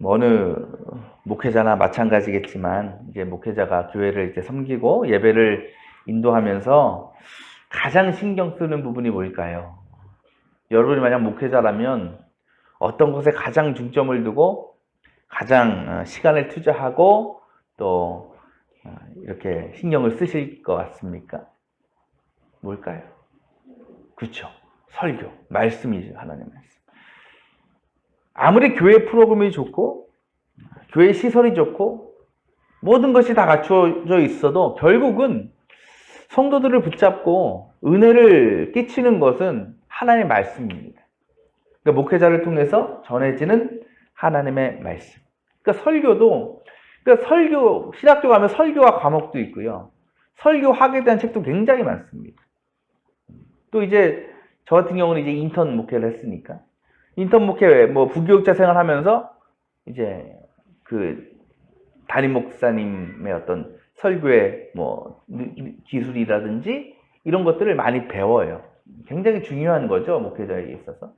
뭐 어느 목회자나 마찬가지겠지만 이제 목회자가 교회를 이제 섬기고 예배를 인도하면서 가장 신경 쓰는 부분이 뭘까요? 여러분이 만약 목회자라면 어떤 것에 가장 중점을 두고 가장 시간을 투자하고 또 이렇게 신경을 쓰실 것 같습니까? 뭘까요? 그렇죠. 설교, 말씀이죠. 하나님의 말씀. 아무리 교회 프로그램이 좋고 교회 시설이 좋고 모든 것이 다 갖추어져 있어도 결국은 성도들을 붙잡고 은혜를 끼치는 것은 하나님의 말씀입니다. 그러니까 목회자를 통해서 전해지는 하나님의 말씀. 그러니까 설교도, 그러니까 설교, 신학교 가면 설교와 과목도 있고요. 설교학에 대한 책도 굉장히 많습니다. 또 이제 저 같은 경우는 이제 인턴 목회를 했으니까 인턴 목회, 뭐 부교육자 생활하면서 이제 그 담임 목사님의 어떤 설교의 뭐 기술이라든지 이런 것들을 많이 배워요. 굉장히 중요한 거죠, 목회자에게 있어서.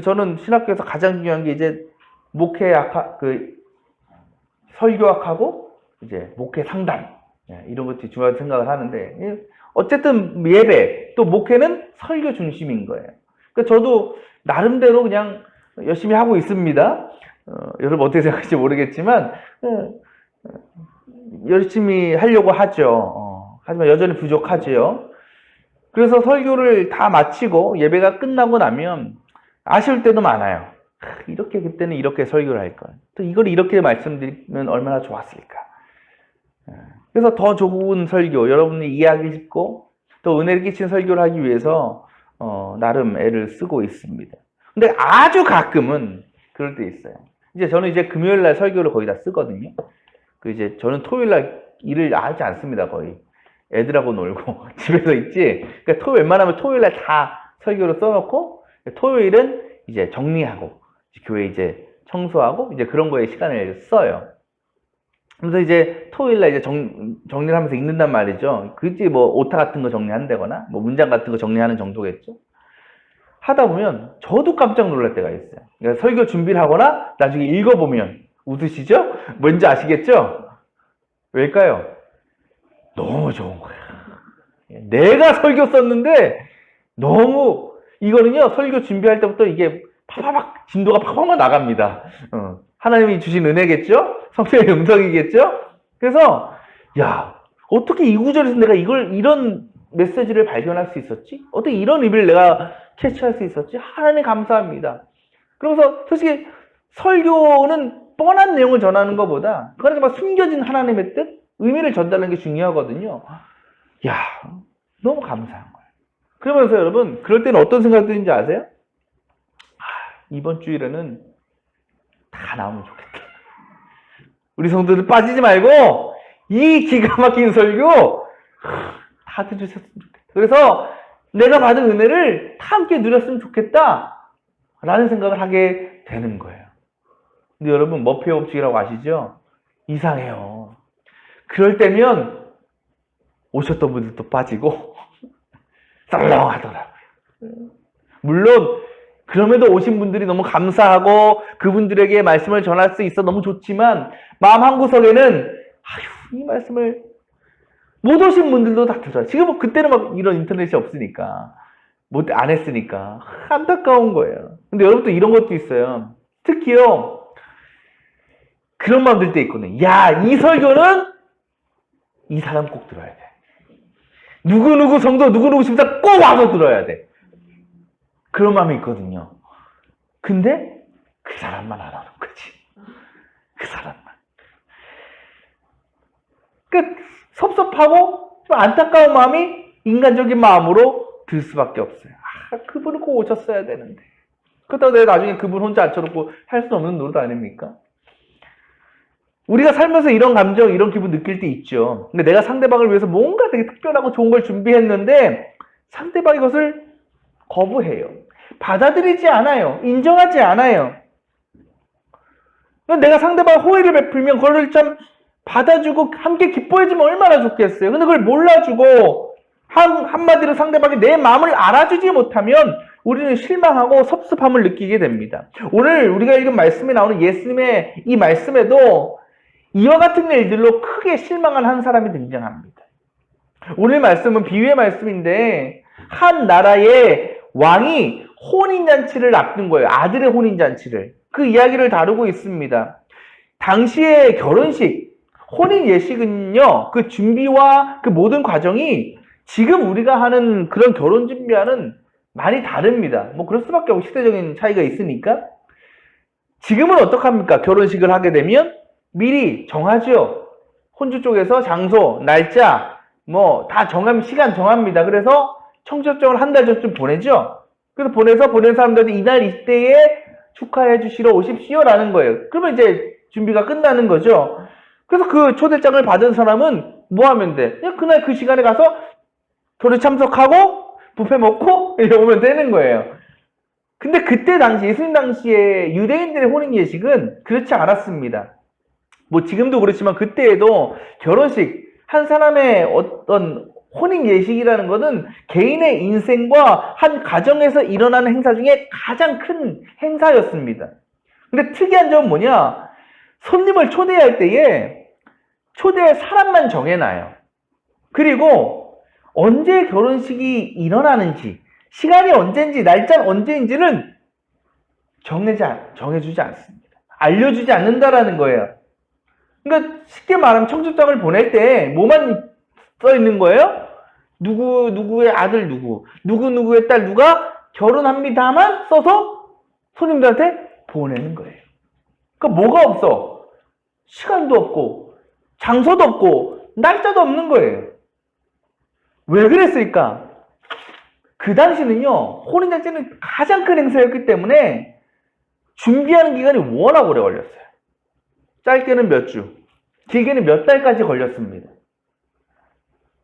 저는 신학교에서 가장 중요한 게 이제 목회학, 설교학하고 이제 목회 상담 이런 것들이 중요하다고 생각을 하는데 어쨌든 예배 또 목회는 설교 중심인 거예요. 그러니까 저도 나름대로 그냥 열심히 하고 있습니다. 여러분 어떻게 생각할지 모르겠지만 열심히 하려고 하죠. 하지만 여전히 부족하지요. 그래서 설교를 다 마치고 예배가 끝나고 나면 아쉬울 때도 많아요. 이렇게 그때는 이렇게 설교를 할 걸. 또 이걸 이렇게 말씀드리면 얼마나 좋았을까. 그래서 더 좋은 설교, 여러분이 이해하기 쉽고 또 은혜를 끼친 설교를 하기 위해서 나름 애를 쓰고 있습니다. 근데 아주 가끔은 그럴 때 있어요. 이제 저는 이제 금요일 날 설교를 거의 다 쓰거든요. 이제 저는 토요일 날 일을 하지 않습니다, 거의. 애들하고 놀고 집에서 있지. 그러니까 웬만하면 토요일 날 다 설교를 써놓고 토요일은 이제 정리하고 교회 이제 청소하고 이제 그런 거에 시간을 써요. 그래서 이제 토요일 날 이제 정리를 하면서 읽는단 말이죠. 그지 뭐 오타 같은 거 정리한다거나 뭐 문장 같은 거 정리하는 정도겠죠. 하다 보면 저도 깜짝 놀랄 때가 있어요. 그러니까 설교 준비를 하거나 나중에 읽어보면 웃으시죠? 뭔지 아시겠죠? 왜일까요? 너무 좋은 거야. 내가 설교 썼는데 너무 이거는요 설교 준비할 때부터 이게 파파박 진도가 팍팍 나갑니다. 하나님이 주신 은혜겠죠? 성령의 음성이겠죠? 그래서 야 어떻게 이 구절에서 내가 이런 메시지를 발견할 수 있었지? 어떻게 이런 의미를 내가 캐치할 수 있었지? 하나님 감사합니다. 그러면서 솔직히 설교는 뻔한 내용을 전하는 것보다 그거는 막 숨겨진 하나님의 뜻, 의미를 전달하는 게 중요하거든요. 야 너무 감사한 거예요. 그러면서 여러분 그럴 때는 어떤 생각이 드는지 아세요? 이번 주일에는 다 나오면 좋겠다. 우리 성도들 빠지지 말고 이 기가 막힌 설교 다 들으셨으면 좋겠다. 그래서 내가 받은 은혜를 다 함께 누렸으면 좋겠다 라는 생각을 하게 되는 거예요. 근데 여러분 머피의 법칙이라고 아시죠? 이상해요. 그럴 때면 오셨던 분들도 빠지고 썰렁하더라고요. 물론 그럼에도 오신 분들이 너무 감사하고 그분들에게 말씀을 전할 수 있어 너무 좋지만 마음 한구석에는 이 말씀을 못 오신 분들도 다 들어요. 지금 뭐 그때는 막 이런 인터넷이 없으니까 안 했으니까 안타까운 거예요. 근데 여러분도 이런 것도 있어요. 특히요 그런 마음 들 때 있거든요. 야, 이 설교는 이 사람 꼭 들어야 돼. 누구누구 성도 누구누구 집사 꼭 와서 들어야 돼. 그런 마음이 있거든요. 근데 그 사람만 안 오는 거지. 그 사람만. 그러니까 섭섭하고 좀 안타까운 마음이 인간적인 마음으로 들 수밖에 없어요. 그분은 꼭 오셨어야 되는데. 그렇다고 내가 나중에 그분 혼자 앉혀놓고 할 수 없는 노릇 아닙니까? 우리가 살면서 이런 감정, 이런 기분 느낄 때 있죠. 근데 내가 상대방을 위해서 뭔가 되게 특별하고 좋은 걸 준비했는데 상대방이 그것을 거부해요. 받아들이지 않아요. 인정하지 않아요. 내가 상대방 호의를 베풀면 그걸 참 받아주고 함께 기뻐해주면 얼마나 좋겠어요. 근데 그걸 몰라주고 한마디로 상대방이 내 마음을 알아주지 못하면 우리는 실망하고 섭섭함을 느끼게 됩니다. 오늘 우리가 읽은 말씀에 나오는 예수님의 이 말씀에도 이와 같은 일들로 크게 실망한 한 사람이 등장합니다. 오늘 말씀은 비유의 말씀인데 한 나라의 왕이 혼인잔치를 앞둔 거예요. 아들의 혼인잔치를. 그 이야기를 다루고 있습니다. 당시의 결혼식, 혼인 예식은요, 그 준비와 그 모든 과정이 지금 우리가 하는 그런 결혼 준비와는 많이 다릅니다. 뭐 그럴 수밖에 없고 시대적인 차이가 있으니까. 지금은 어떡합니까? 결혼식을 하게 되면 미리 정하죠. 혼주 쪽에서 장소, 날짜, 뭐 다 정하면 시간 정합니다. 그래서 청첩장을 한 달 전쯤 보내죠. 그래서 보낸 사람들한테 이날 이때에 축하해 주시러 오십시오라는 거예요. 그러면 이제 준비가 끝나는 거죠. 그래서 그 초대장을 받은 사람은 뭐 하면 돼? 그냥 그날 그 시간에 가서 결혼 참석하고 뷔페 먹고 오면 되는 거예요. 근데 그때 당시 예수님 당시에 유대인들의 혼인 예식은 그렇지 않았습니다. 뭐 지금도 그렇지만 그때에도 결혼식 한 사람의 어떤 혼인 예식이라는 것은 개인의 인생과 한 가정에서 일어나는 행사 중에 가장 큰 행사였습니다. 근데 특이한 점은 뭐냐? 손님을 초대할 때에 초대할 사람만 정해놔요. 그리고 언제 결혼식이 일어나는지, 시간이 언제인지, 날짜는 언제인지는 정해주지 않습니다. 알려주지 않는다라는 거예요. 그러니까 쉽게 말하면 청첩장을 보낼 때 뭐만 써 있는 거예요? 누구의 아들 누구의 딸 누가 결혼합니다만 써서 손님들한테 보내는 거예요. 그러니까 뭐가 없어? 시간도 없고 장소도 없고 날짜도 없는 거예요. 왜 그랬을까? 그 당시는요, 혼인잔치는 가장 큰 행사였기 때문에 준비하는 기간이 워낙 오래 걸렸어요. 짧게는 몇 주, 길게는 몇 달까지 걸렸습니다.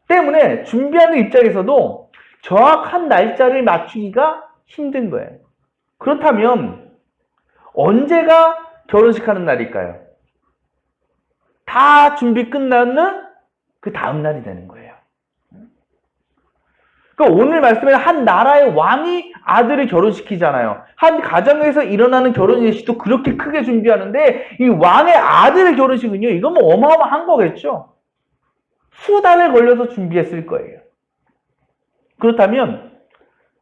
때문에 준비하는 입장에서도 정확한 날짜를 맞추기가 힘든 거예요. 그렇다면 언제가 결혼식 하는 날일까요? 다 준비 끝나는 그 다음 날이 되는 거예요. 그러니까 오늘 말씀에는 한 나라의 왕이 아들을 결혼시키잖아요. 한 가정에서 일어나는 결혼 예식도 그렇게 크게 준비하는데 이 왕의 아들의 결혼식은요, 이건 뭐 어마어마한 거겠죠. 수달을 걸려서 준비했을 거예요. 그렇다면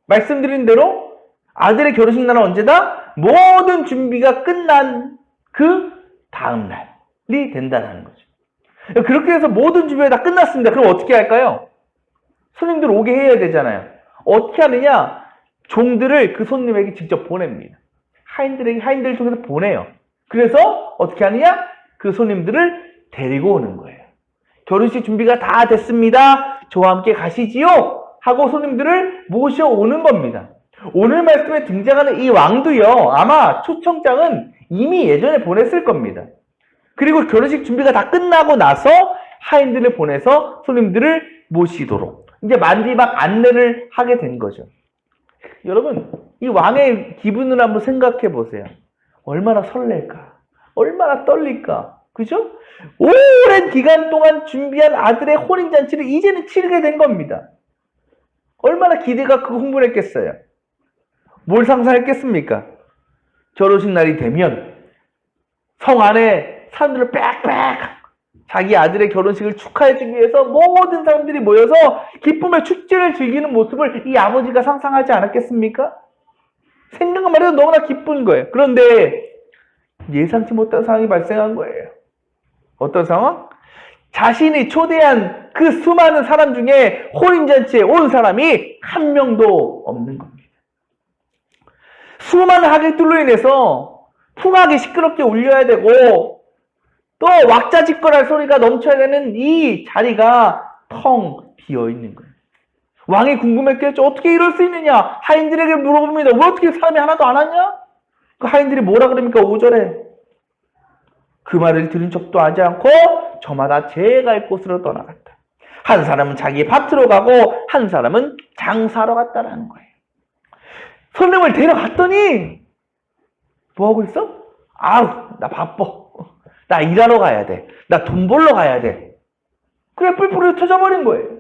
말씀드린 대로 아들의 결혼식 날은 언제다? 모든 준비가 끝난 그 다음 날이 된다는 거죠. 그렇게 해서 모든 준비가 다 끝났습니다. 그럼 어떻게 할까요? 손님들 오게 해야 되잖아요. 어떻게 하느냐? 종들을 그 손님에게 직접 보냅니다. 하인들을 통해서 보내요. 그래서 어떻게 하느냐? 그 손님들을 데리고 오는 거예요. 결혼식 준비가 다 됐습니다. 저와 함께 가시지요? 하고 손님들을 모셔오는 겁니다. 오늘 말씀에 등장하는 이 왕도요, 아마 초청장은 이미 예전에 보냈을 겁니다. 그리고 결혼식 준비가 다 끝나고 나서 하인들을 보내서 손님들을 모시도록 이제 마지막 안내를 하게 된 거죠. 여러분, 이 왕의 기분을 한번 생각해 보세요. 얼마나 설렐까? 얼마나 떨릴까? 그죠? 오랜 기간 동안 준비한 아들의 혼인잔치를 이제는 치르게 된 겁니다. 얼마나 기대가 크고 흥분했겠어요? 뭘 상상했겠습니까? 결혼식 날이 되면 성 안에 사람들을 빽빽 자기 아들의 결혼식을 축하해주기 위해서 모든 사람들이 모여서 기쁨의 축제를 즐기는 모습을 이 아버지가 상상하지 않았겠습니까? 생각만 해도 너무나 기쁜 거예요. 그런데 예상치 못한 상황이 발생한 거예요. 어떤 상황? 자신이 초대한 그 수많은 사람 중에 혼인잔치에 온 사람이 한 명도 없는 겁니다. 수많은 하객들로 인해서 풍악이 시끄럽게 울려야 되고 또 왁자지껄할 소리가 넘쳐야 되는 이 자리가 텅 비어있는 거예요. 왕이 궁금했겠죠. 어떻게 이럴 수 있느냐? 하인들에게 물어봅니다. 왜 어떻게 사람이 하나도 안 왔냐? 그 하인들이 뭐라 그럽니까? 5절에 그 말을 들은 척도 하지 않고 저마다 제 갈 곳으로 떠나갔다. 한 사람은 자기 밭으로 가고 한 사람은 장사하러 갔다라는 거예요. 손님을 데려갔더니 뭐하고 있어? 아우, 나 바빠. 나 일하러 가야 돼. 나 돈 벌러 가야 돼. 그래 뿔뿔이 터져버린 거예요.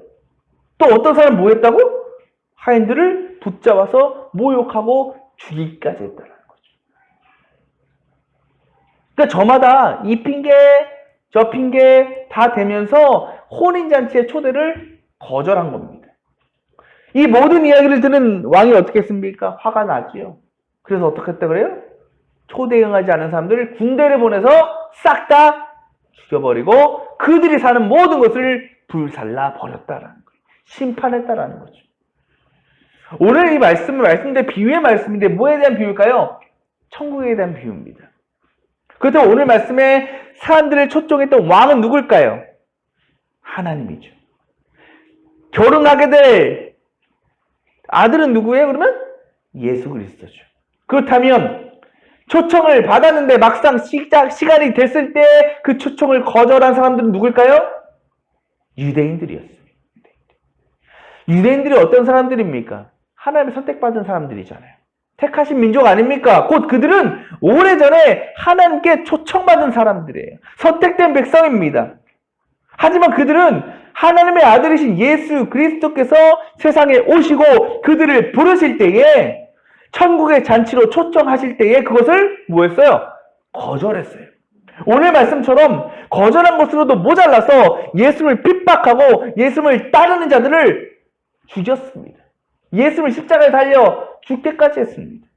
또 어떤 사람 뭐 했다고? 하인들을 붙잡아서 모욕하고 죽이기까지 했다는 거죠. 그러니까 저마다 이 핑계, 저 핑계 다 대면서 혼인잔치의 초대를 거절한 겁니다. 이 모든 이야기를 들은 왕이 어떻게 했습니까? 화가 나지요. 그래서 어떻게 했다 그래요? 초대에 응하지 않은 사람들을 군대를 보내서 싹 다 죽여버리고 그들이 사는 모든 것을 불살라 버렸다라는 거예요. 심판했다라는 거죠. 오늘 이 말씀인데 비유의 말씀인데 뭐에 대한 비유일까요? 천국에 대한 비유입니다. 그렇다면 오늘 말씀에 사람들을 초청했던 왕은 누굴까요? 하나님이죠. 결혼하게 될 아들은 누구예요? 그러면 예수 그리스도죠. 그렇다면 초청을 받았는데 막상 시간이 됐을 때 그 초청을 거절한 사람들은 누굴까요? 유대인들이었어요. 유대인들이 어떤 사람들입니까? 하나님의 선택받은 사람들이잖아요. 택하신 민족 아닙니까? 곧 그들은 오래전에 하나님께 초청받은 사람들이에요. 선택된 백성입니다. 하지만 그들은 하나님의 아들이신 예수 그리스도께서 세상에 오시고 그들을 부르실 때에 천국의 잔치로 초청하실 때에 그것을 뭐했어요? 거절했어요. 오늘 말씀처럼 거절한 것으로도 모자라서 예수를 핍박하고 예수를 따르는 자들을 죽였습니다. 예수를 십자가에 달려 죽게까지 했습니다.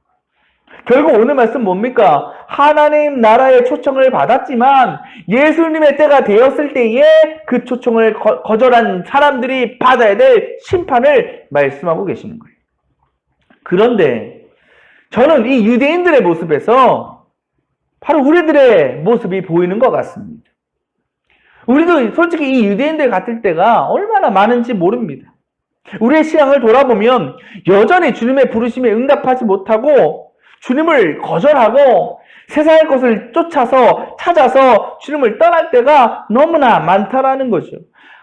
결국 오늘 말씀 뭡니까? 하나님 나라의 초청을 받았지만 예수님의 때가 되었을 때에 그 초청을 거절한 사람들이 받아야 될 심판을 말씀하고 계시는 거예요. 그런데 저는 이 유대인들의 모습에서 바로 우리들의 모습이 보이는 것 같습니다. 우리도 솔직히 이 유대인들 같을 때가 얼마나 많은지 모릅니다. 우리의 신앙을 돌아보면 여전히 주님의 부르심에 응답하지 못하고 주님을 거절하고 세상의 것을 쫓아서 찾아서 주님을 떠날 때가 너무나 많다라는 거죠.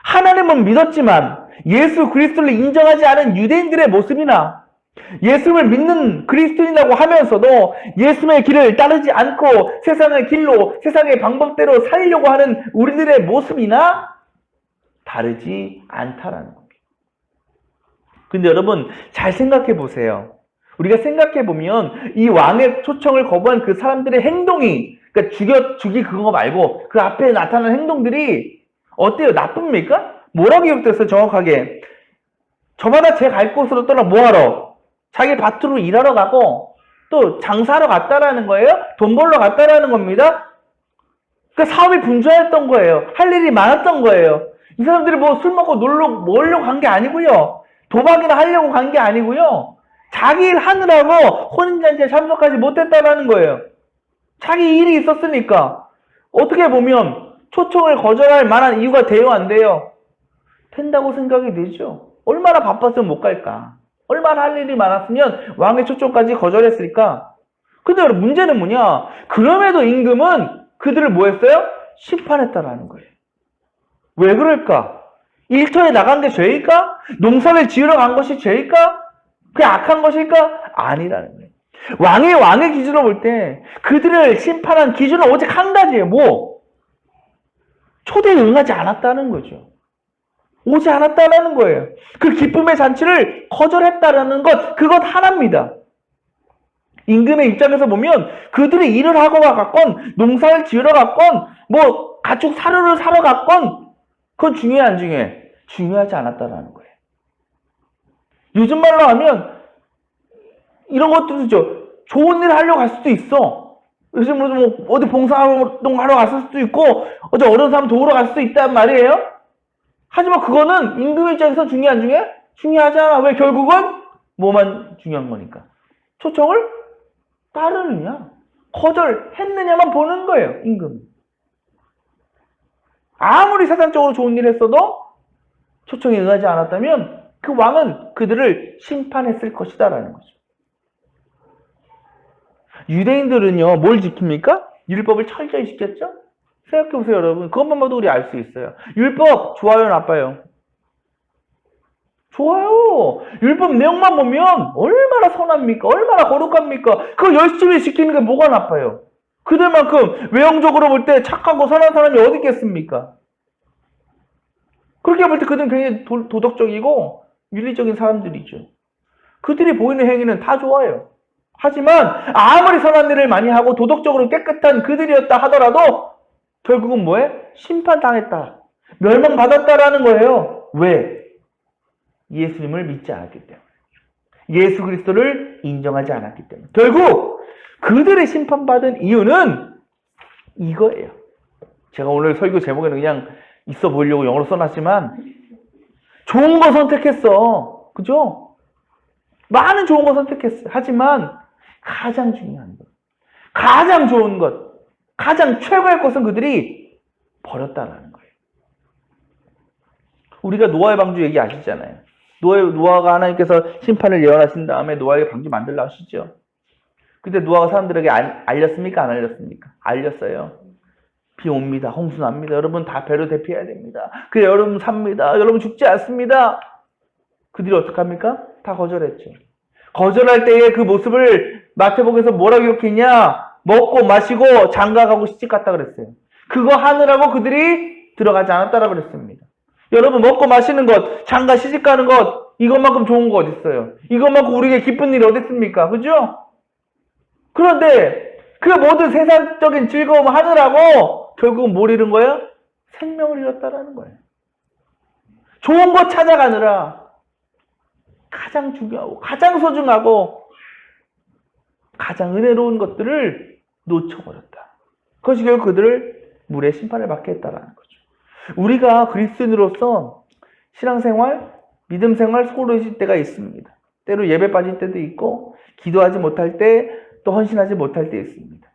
하나님은 믿었지만 예수 그리스도를 인정하지 않은 유대인들의 모습이나 예수를 믿는 그리스도인이라고 하면서도 예수의 길을 따르지 않고 세상의 길로 세상의 방법대로 살려고 하는 우리들의 모습이나 다르지 않다라는 겁니다. 근데 여러분 잘 생각해 보세요. 우리가 생각해 보면 이 왕의 초청을 거부한 그 사람들의 행동이 그러니까 죽이 그거 말고 그 앞에 나타나는 행동들이 어때요? 나쁩니까? 뭐라고 기록됐어요? 정확하게 저마다 제 갈 곳으로 떠나 뭐하러? 자기 밭으로 일하러 가고 또 장사하러 갔다라는 거예요. 돈 벌러 갔다라는 겁니다. 그러니까 사업이 분주했던 거예요. 할 일이 많았던 거예요. 이 사람들이 뭐 술 먹고 놀려고 간 게 아니고요. 도박이나 하려고 간 게 아니고요. 자기 일 하느라고 혼인잔치에 참석하지 못했다라는 거예요. 자기 일이 있었으니까. 어떻게 보면 초청을 거절할 만한 이유가 돼요, 안 돼요? 된다고 생각이 되죠. 얼마나 바빴으면 못 갈까? 얼마나 할 일이 많았으면 왕의 초청까지 거절했을까? 근데 문제는 뭐냐? 그럼에도 임금은 그들을 뭐 했어요? 심판했다라는 거예요. 왜 그럴까? 일터에 나간 게 죄일까? 농사를 지으러 간 것이 죄일까? 그게 악한 것일까? 아니라는 거예요. 왕의 기준으로 볼 때 그들을 심판한 기준은 오직 한 가지예요. 뭐? 초대에 응하지 않았다는 거죠. 오지 않았다는 거예요. 그 기쁨의 잔치를 거절했다라는 것, 그것 하나입니다. 임금의 입장에서 보면 그들이 일을 하고 갔건 농사를 지으러 갔건 뭐 가축 사료를 사러 갔건 그건 중요해 안 중요해? 중요하지 않았다라는 거예요. 요즘 말로 하면 이런 것들이죠. 좋은 일을 하려고 갈 수도 있어. 요즘으로 뭐 어디 봉사활동 하러 갔을 수도 있고 어디 어려운 사람 도우러 갈 수도 있단 말이에요. 하지만 그거는 임금의 입장에서 중요해 안 중요해? 중요하지 않아. 왜? 결국은 뭐만 중요한 거니까. 초청을 따르느냐 거절했느냐만 보는 거예요. 임금. 아무리 세상적으로 좋은 일을 했어도 초청에 응하지 않았다면 그 왕은 그들을 심판했을 것이다라는 거죠. 유대인들은요 뭘 지킵니까? 율법을 철저히 지켰죠? 생각해보세요 여러분. 그것만 봐도 우리 알 수 있어요. 율법 좋아요 나빠요? 좋아요. 율법 내용만 보면 얼마나 선합니까? 얼마나 거룩합니까? 그거 열심히 지키는 게 뭐가 나빠요? 그들만큼 외형적으로 볼 때 착하고 선한 사람이 어디 있겠습니까? 그렇게 볼 때 그들은 굉장히 도덕적이고 윤리적인 사람들이죠. 그들이 보이는 행위는 다 좋아요. 하지만 아무리 선한 일을 많이 하고 도덕적으로 깨끗한 그들이었다 하더라도 결국은 뭐해? 심판당했다. 멸망받았다라는 거예요. 왜? 예수님을 믿지 않았기 때문에. 예수 그리스도를 인정하지 않았기 때문에. 결국 그들의 심판받은 이유는 이거예요. 제가 오늘 설교 제목에는 그냥 있어 보이려고 영어로 써놨지만 좋은 거 선택했어. 그죠? 많은 좋은 거 선택했어요. 하지만 가장 중요한 것, 가장 좋은 것, 가장 최고의 것은 그들이 버렸다라는 거예요. 우리가 노아의 방주 얘기 아시잖아요. 노아가 하나님께서 심판을 예언하신 다음에 노아에게 방주 만들라 하시죠. 근데 노아가 사람들에게 알렸습니까? 안 알렸습니까? 알렸어요. 비 옵니다. 홍수 납니다. 여러분 다 배로 대피해야 됩니다. 그래 여러분 삽니다. 여러분 죽지 않습니다. 그들이 어떡합니까? 다 거절했죠. 거절할 때의 그 모습을 마태복음에서 뭐라고 기록했냐? 먹고 마시고 장가가고 시집갔다 그랬어요. 그거 하느라고 그들이 들어가지 않았다라고 그랬습니다. 여러분 먹고 마시는 것, 장가 시집가는 것 이것만큼 좋은 거 어디 있어요? 이것만큼 우리에게 기쁜 일이 어디 있습니까? 그죠? 그런데 그 모든 세상적인 즐거움을 하느라고 결국은 뭘 잃은 거예요? 생명을 잃었다라는 거예요. 좋은 거 찾아가느라 가장 중요하고 가장 소중하고 가장 은혜로운 것들을 놓쳐버렸다. 그것이 결국 그들을 물의 심판을 받게 했다라는 거죠. 우리가 그리스도인으로서 신앙생활, 믿음생활 소홀해질 때가 있습니다. 때로 예배 빠질 때도 있고 기도하지 못할 때 또 헌신하지 못할 때 있습니다.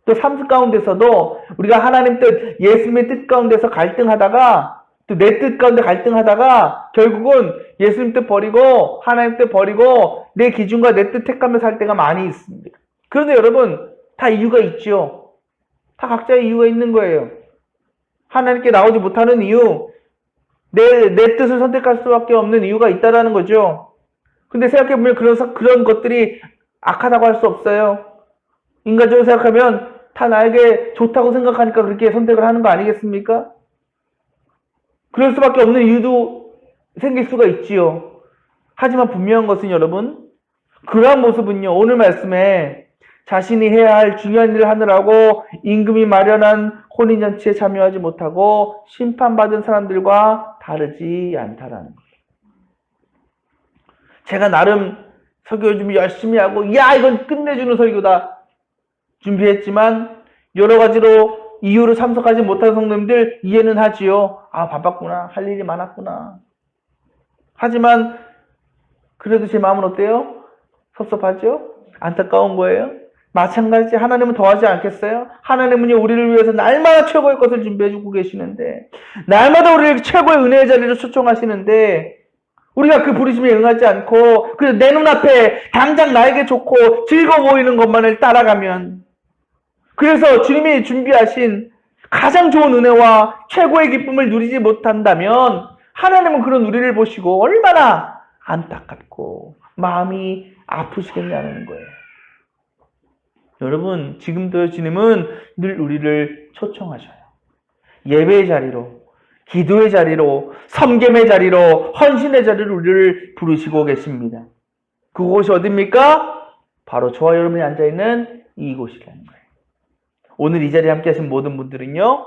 또 삶 가운데서도 우리가 하나님 뜻, 예수님의 뜻 가운데서 갈등하다가 또 내 뜻 가운데 갈등하다가 결국은 예수님 뜻 버리고 하나님 뜻 버리고 내 기준과 내 뜻 택하며 살 때가 많이 있습니다. 그런데 여러분 다 이유가 있죠. 다 각자의 이유가 있는 거예요. 하나님께 나오지 못하는 이유, 내 뜻을 선택할 수밖에 없는 이유가 있다라는 거죠. 근데 생각해보면 그런 것들이 악하다고 할 수 없어요. 인간적으로 생각하면 다 나에게 좋다고 생각하니까 그렇게 선택을 하는 거 아니겠습니까? 그럴 수밖에 없는 이유도 생길 수가 있지요. 하지만 분명한 것은 여러분, 그러한 모습은요, 오늘 말씀에 자신이 해야 할 중요한 일을 하느라고 임금이 마련한 혼인잔치에 참여하지 못하고 심판받은 사람들과 다르지 않다라는 거예요. 제가 나름 설교 준비 열심히 하고 야 이건 끝내주는 설교다 준비했지만 여러 가지로 이유로 참석하지 못한 성도님들 이해는 하지요. 아 바빴구나. 할 일이 많았구나. 하지만 그래도 제 마음은 어때요? 섭섭하죠? 안타까운 거예요. 마찬가지 하나님은 더하지 않겠어요? 하나님은요 우리를 위해서 날마다 최고의 것을 준비해주고 계시는데 날마다 우리를 최고의 은혜의 자리로 초청하시는데 우리가 그 부르심에 응하지 않고 그래서 내 눈앞에 당장 나에게 좋고 즐거워 보이는 것만을 따라가면 그래서 주님이 준비하신 가장 좋은 은혜와 최고의 기쁨을 누리지 못한다면 하나님은 그런 우리를 보시고 얼마나 안타깝고 마음이 아프시겠냐는 거예요. 여러분 지금도 주님은 늘 우리를 초청하셔요. 예배의 자리로 기도의 자리로, 섬김의 자리로, 헌신의 자리로 우리를 부르시고 계십니다. 그곳이 어디입니까? 바로 저와 여러분이 앉아있는 이곳이라는 거예요. 오늘 이 자리에 함께 하신 모든 분들은요,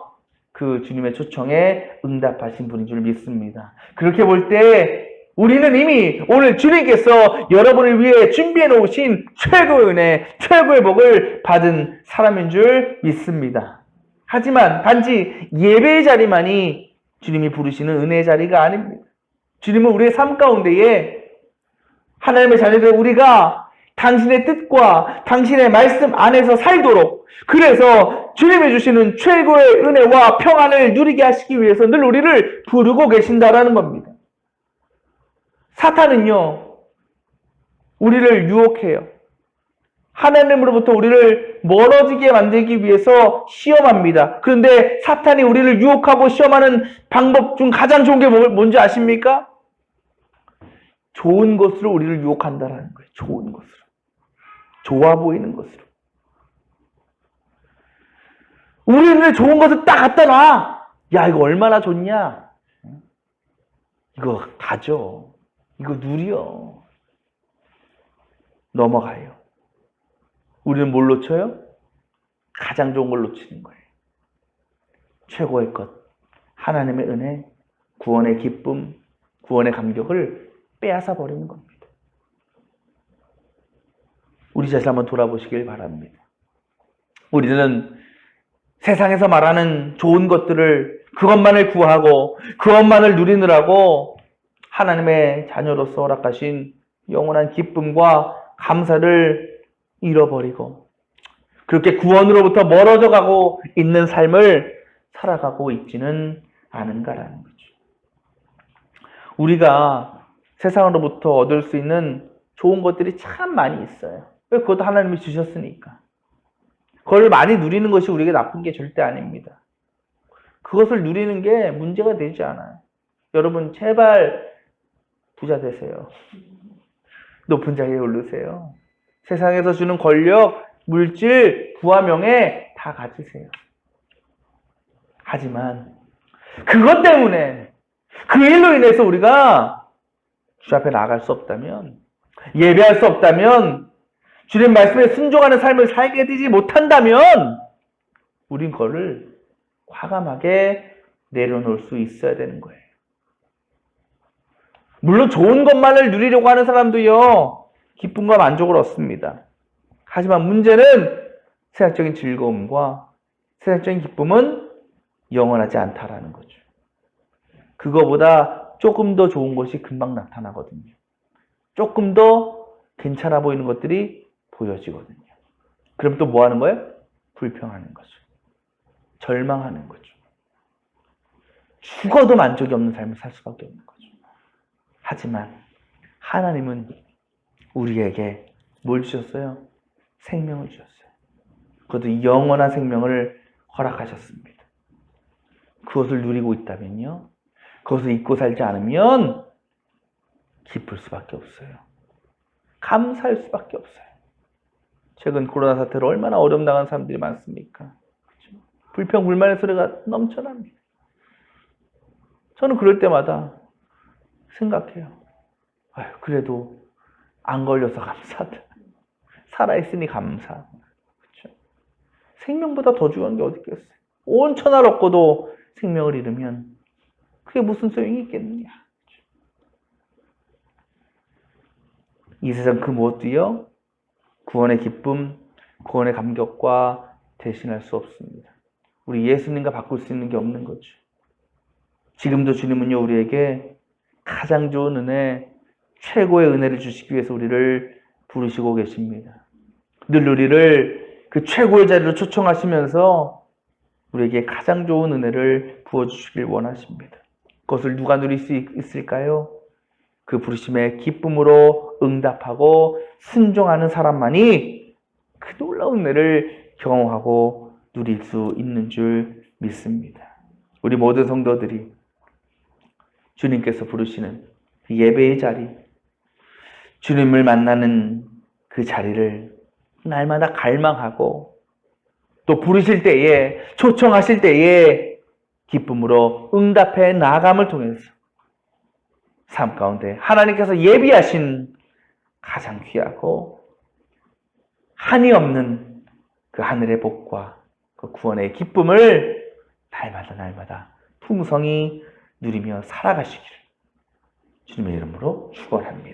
그 주님의 초청에 응답하신 분인 줄 믿습니다. 그렇게 볼 때 우리는 이미 오늘 주님께서 여러분을 위해 준비해 놓으신 최고의 은혜, 최고의 복을 받은 사람인 줄 믿습니다. 하지만 단지 예배의 자리만이 주님이 부르시는 은혜의 자리가 아닙니다. 주님은 우리의 삶 가운데에 하나님의 자녀들 우리가 당신의 뜻과 당신의 말씀 안에서 살도록 그래서 주님이 주시는 최고의 은혜와 평안을 누리게 하시기 위해서 늘 우리를 부르고 계신다라는 겁니다. 사탄은요 우리를 유혹해요. 하나님으로부터 우리를 멀어지게 만들기 위해서 시험합니다. 그런데 사탄이 우리를 유혹하고 시험하는 방법 중 가장 좋은 게 뭔지 아십니까? 좋은 것으로 우리를 유혹한다라는 거예요. 좋은 것으로. 좋아 보이는 것으로. 우리는 좋은 것을 딱 갖다 놔. 야 이거 얼마나 좋냐. 이거 가져. 이거 누려. 넘어가요. 우리는 뭘 놓쳐요? 가장 좋은 걸 놓치는 거예요. 최고의 것, 하나님의 은혜, 구원의 기쁨, 구원의 감격을 빼앗아 버리는 겁니다. 우리 자신 한번 돌아보시길 바랍니다. 우리는 세상에서 말하는 좋은 것들을, 그것만을 구하고 그것만을 누리느라고 하나님의 자녀로서 허락하신 영원한 기쁨과 감사를 잃어버리고 그렇게 구원으로부터 멀어져 가고 있는 삶을 살아가고 있지는 않은가라는 거죠. 우리가 세상으로부터 얻을 수 있는 좋은 것들이 참 많이 있어요. 왜? 그것도 하나님이 주셨으니까. 그걸 많이 누리는 것이 우리에게 나쁜 게 절대 아닙니다. 그것을 누리는 게 문제가 되지 않아요. 여러분 제발 부자 되세요. 높은 자리에 오르세요. 세상에서 주는 권력, 물질, 부와 명예 다 가지세요. 하지만 그것 때문에, 그 일로 인해서 우리가 주 앞에 나아갈 수 없다면, 예배할 수 없다면, 주님 말씀에 순종하는 삶을 살게 되지 못한다면 우린 그거를 과감하게 내려놓을 수 있어야 되는 거예요. 물론 좋은 것만을 누리려고 하는 사람도요, 기쁨과 만족을 얻습니다. 하지만 문제는 세상적인 즐거움과 세상적인 기쁨은 영원하지 않다라는 거죠. 그거보다 조금 더 좋은 것이 금방 나타나거든요. 조금 더 괜찮아 보이는 것들이 보여지거든요. 그럼 또 뭐 하는 거예요? 불평하는 거죠. 절망하는 거죠. 죽어도 만족이 없는 삶을 살 수밖에 없는 거죠. 하지만 하나님은 우리에게 뭘 주셨어요? 생명을 주셨어요. 그것도 영원한 생명을 허락하셨습니다. 그것을 누리고 있다면요, 그것을 잊고 살지 않으면 기쁠 수밖에 없어요. 감사할 수밖에 없어요. 최근 코로나 사태로 얼마나 어려움 당한 사람들이 많습니까? 그렇죠? 불평, 불만의 소리가 넘쳐납니다. 저는 그럴 때마다 생각해요. 아유, 그래도 안 걸려서 감사하다. 살아있으니 감사. 그렇죠? 생명보다 더 중요한 게 어디 있겠어요? 온 천하를 얻고도 생명을 잃으면 그게 무슨 소용이 있겠느냐. 그렇죠? 이 세상 그 무엇도요, 구원의 기쁨, 구원의 감격과 대신할 수 없습니다. 우리 예수님과 바꿀 수 있는 게 없는 거죠. 지금도 주님은요, 우리에게 가장 좋은 은혜, 최고의 은혜를 주시기 위해서 우리를 부르시고 계십니다. 늘 우리를 그 최고의 자리로 초청하시면서 우리에게 가장 좋은 은혜를 부어주시길 원하십니다. 그것을 누가 누릴 수 있을까요? 그 부르심에 기쁨으로 응답하고 순종하는 사람만이 그 놀라운 은혜를 경험하고 누릴 수 있는 줄 믿습니다. 우리 모든 성도들이 주님께서 부르시는 그 예배의 자리, 주님을 만나는 그 자리를 날마다 갈망하고 또 부르실 때에, 초청하실 때에 기쁨으로 응답해 나아감을 통해서 삶 가운데 하나님께서 예비하신 가장 귀하고 한이 없는 그 하늘의 복과 그 구원의 기쁨을 날마다 풍성히 누리며 살아가시기를 주님의 이름으로 축원합니다.